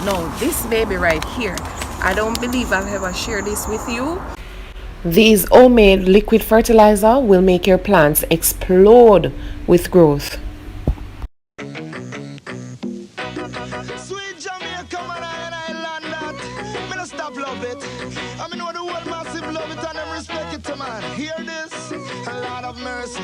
No, this baby right here, I don't believe I've ever shared this with you. These homemade liquid fertilizer will make your plants explode with growth. Sweet Jamaica, man, I land that. Me no stop love it. I mean, know the world massive love it and them respect it, man. Hear this? A lot of mercy.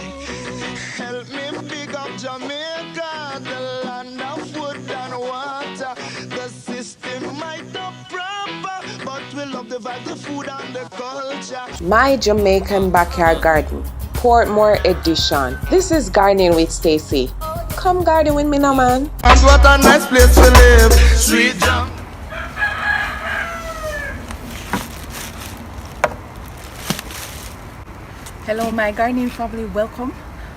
Help me big up Jamaica, the land of wood and water. The system might not proper, but we love the vibe, the food and the culture. My Jamaican Backyard Garden, Portmore Edition. This is Gardening with Stacey. Come garden with me now, man. And what a nice place to live. Sweet Jam. Hello my gardening family, welcome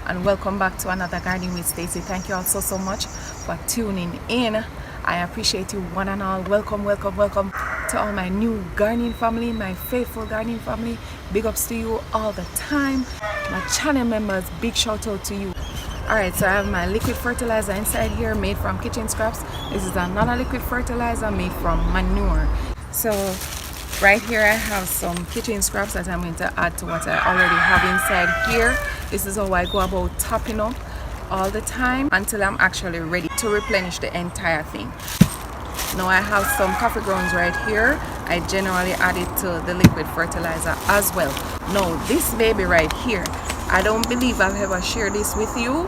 and welcome back to another Gardening with Stacey. Thank you all so much for tuning in. I appreciate you one and all. Welcome to all my new gardening family, my faithful gardening family. Big ups to you all the time. My channel members, big shout out to you. Alright, so I have my liquid fertilizer inside here made from kitchen scraps. This is another liquid fertilizer made from manure. So right here I have some kitchen scraps that I'm going to add to what I already have inside here. This is how I go about topping up all the time until I'm actually ready to replenish the entire thing. Now I have some coffee grounds right here. I generally add it to the liquid fertilizer as well. Now this baby right here, I don't believe I've ever shared this with you.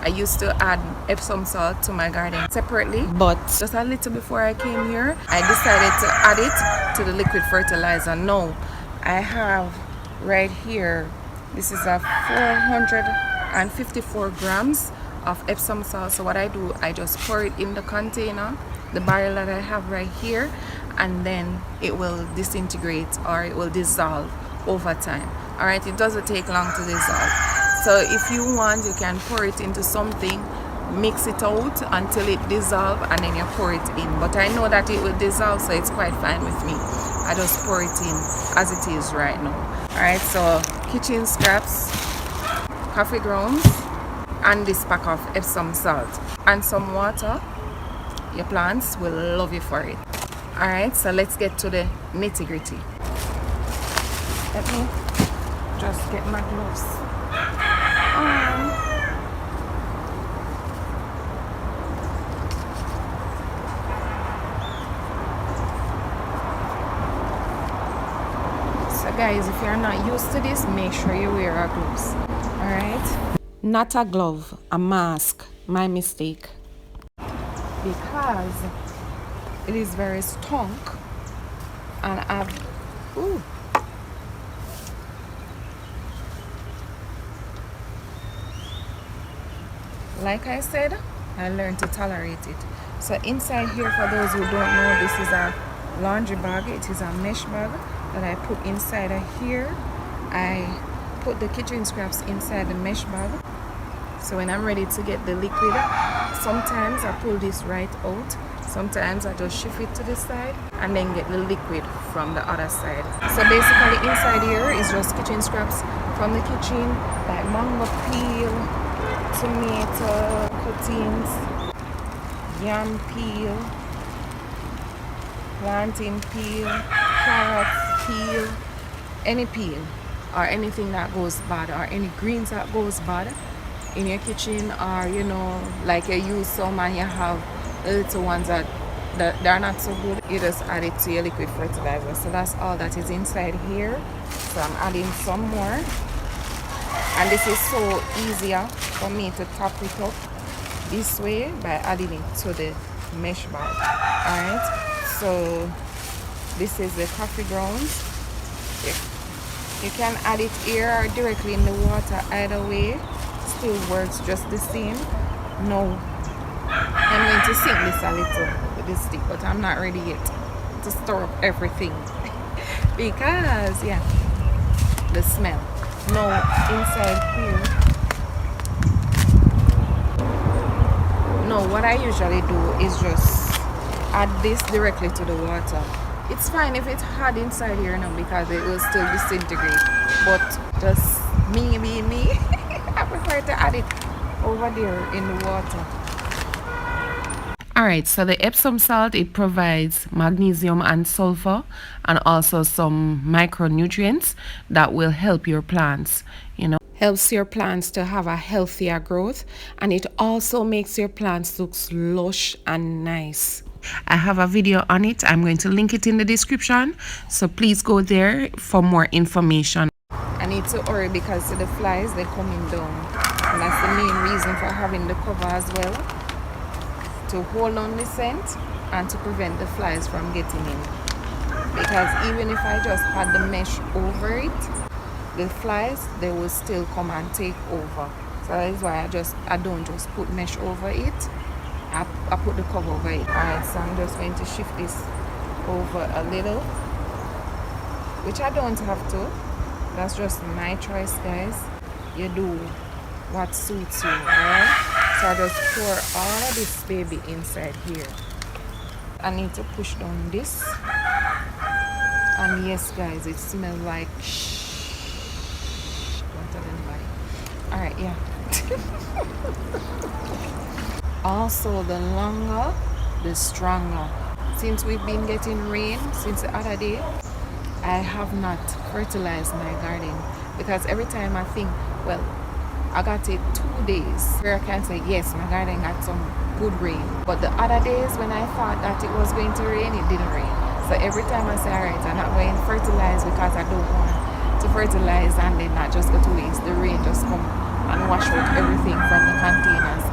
I used to add Epsom salt to my garden separately, but just a little before I came here, I decided to add it to the liquid fertilizer. Now I have right here, this is a 454 grams of Epsom salt. So what I do, I just pour it in the container, the barrel that I have right here, and then it will disintegrate or it will dissolve over time. All right, it doesn't take long to dissolve. So if you want, you can pour it into something, mix it out until it dissolves, and then you pour it in. But I know that it will dissolve, so it's quite fine with me. I just pour it in as it is right now. All right, so kitchen scraps, coffee grounds, and this pack of Epsom salt and some water. Your plants will love you for it. All right, so let's get to the nitty-gritty. Let me just get my gloves on. So guys, if you're not used to this, make sure you wear a gloves. Alright? Not a glove, a mask. My mistake. Because it is very stunk and like I said, I learned to tolerate it. So inside here, for those who don't know, this is a laundry bag. It is a mesh bag that I put inside of here. I put the kitchen scraps inside the mesh bag. So when I'm ready to get the liquid, sometimes I pull this right out. Sometimes I just shift it to the side and then get the liquid from the other side. So basically inside here is just kitchen scraps from the kitchen, like mango peel, tomato cuttings, yam peel, plantain peel, carrots peel, any peel or anything that goes bad or any greens that goes bad in your kitchen, or you know, like you use some and you have little ones that they're not so good, you just add it to your liquid fertilizer. So that's all that is inside here. So I'm adding some more, and this is so easier for me to top it up this way by adding it to the mesh bag. Alright, so this is the coffee grounds. You can add it here or directly in the water, either way still works just the same. No, I'm going to sink this a little with this stick, but I'm not ready yet to stir up everything because yeah, the smell. No, inside here, no, what I usually do is just add this directly to the water. It's fine if it's hot inside here now because it will still disintegrate, but just me being me, I prefer to add it over there in the water. Alright, so the Epsom salt, it provides magnesium and sulfur and also some micronutrients that will help your plants, helps your plants to have a healthier growth, and it also makes your plants look lush and nice. I have a video on it. I'm going to link it in the description, so please go there for more information. I need to hurry because the flies, they're coming down, and that's the main reason for having the cover as well, to hold on the scent and to prevent the flies from getting in. Because even if I just had the mesh over it, the flies, they will still come and take over. So that is why I don't just put mesh over it. I put the cover over it. Alright, so I'm just going to shift this over a little, which I don't have to. That's just my choice, guys. You do what suits you, alright? So I just pour all of this baby inside here. I need to push down this. And yes, guys, it smells like alright, yeah. Also, the longer, the stronger. Since we've been getting rain since the other day, I have not fertilized my garden, because every time I think, well, I got it 2 days where I can say, yes, my garden got some good rain. But the other days when I thought that it was going to rain, it didn't rain. So every time I say, alright, I'm not going to fertilize because I don't want to fertilize and then not just go to waste. The rain just come and wash out everything from the containers.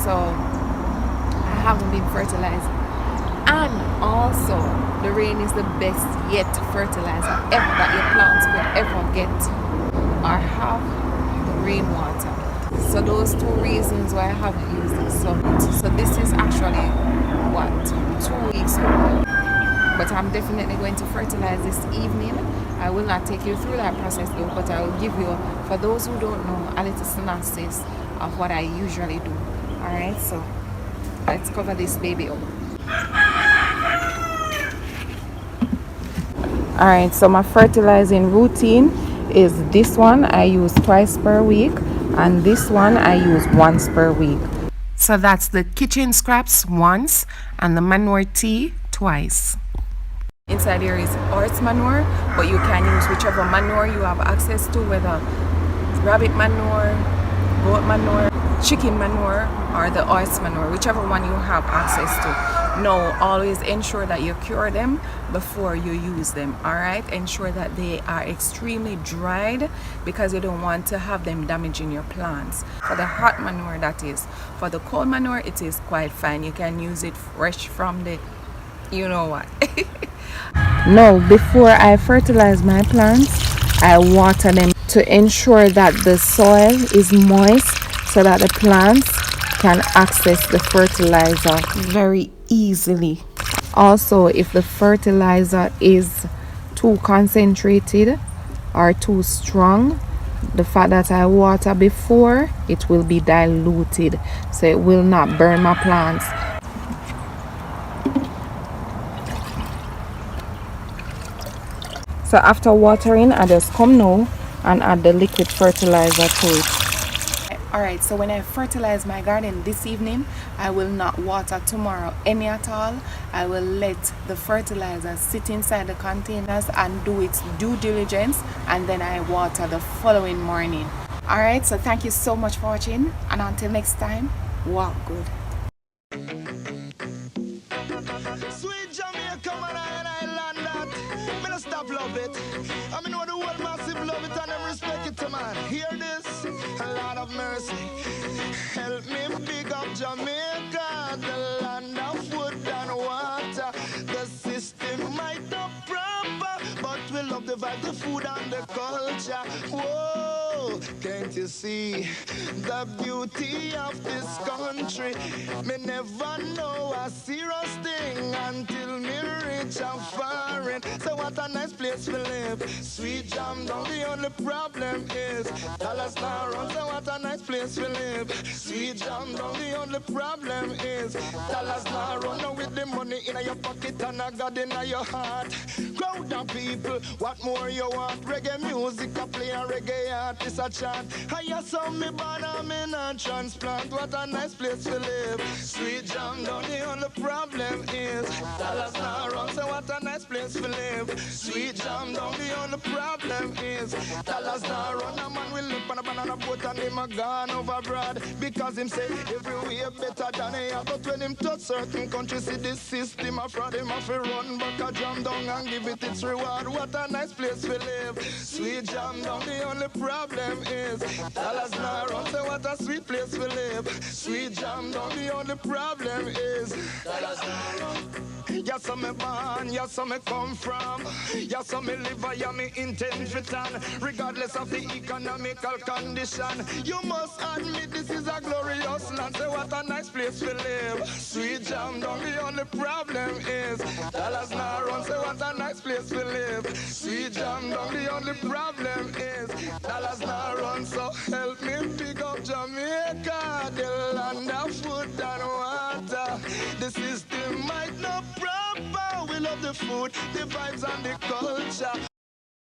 So I haven't been fertilizing. And also, the rain is the best yet fertilizer ever that your plants could ever get or have. Rainwater. So those 2 reasons why I haven't used this. So this is actually what, 2 weeks old. But I'm definitely going to fertilize this evening. I will not take you through that process though, but I will give you, for those who don't know, a little synopsis of what I usually do. Alright, so let's cover this baby up. Alright, so my fertilizing routine is this one I use twice per week, and this one I use once per week. So that's the kitchen scraps once and the manure tea twice. Inside here is horse manure, but you can use whichever manure you have access to, whether it's rabbit manure, goat manure, chicken manure, or the horse manure, whichever one you have access to. No, always ensure that you cure them before you use them. Alright, ensure that they are extremely dried, because you don't want to have them damaging your plants. For the hot manure, that is. For the cold manure, it is quite fine. You can use it fresh from the, you know what. No, before I fertilize my plants, I water them to ensure that the soil is moist so that the plants can access the fertilizer very easily. Also, if the fertilizer is too concentrated or too strong, the fact that I water before, it will be diluted, so it will not burn my plants. So after watering, I just come now and add the liquid fertilizer to it. Alright, so when I fertilize my garden this evening, I will not water tomorrow any at all. I will let the fertilizer sit inside the containers and do its due diligence, and then I water the following morning. Alright, so thank you so much for watching, and until next time, walk good. Sweet Jamaica, man, I land that. Me no stop love it. I mean, know the world massive love it and them respect it, man. Hear this? A lot of mercy. Help me big up Jamaica, the land of wood and water. The system might not proper, but we love the vibe, the food and the culture. Whoa, can't you see the beauty of this country? Me never know a serious thing until me reach rich and foreign. So what a nice place to live. Sweet jam down, the only problem is dollars now run. So what a nice place to live. Sweet jam down, the only problem is dollars now run. Now with the money in your pocket and a God in your heart. Crowd of people, what more you want? Reggae music, I play a reggae artist a chant. I saw me born, I'm in a transplant. What a nice place to live. Sweet jam down, the only problem is dollars now run. So what a nice place to live. Sweet jam down, the only problem is dollars now run. A man will live on a banana boat and him a gone over broad. Because him say everywhere better than he have. But when him touch certain countries, see this system a fraud. Him have to run back a jam down and give it its reward. What a nice place to live. Sweet jam down, the only problem is dollars now run. So what a sweet place to live. Sweet jam down, the only problem is dollars now run. Yes, so me born, yes, so me come from. Yes, so me live, I am me intent return. Regardless of the economical condition, you must admit this is a glorious land. So what a nice place to live. Sweet jam down, the only problem is dollars now run. So what a nice place to live. Sweet jam down, the only problem is dollars now run. So help me pick up Jamaica, the land of food and water. The system might not proper. We love the food, the vibes and the culture.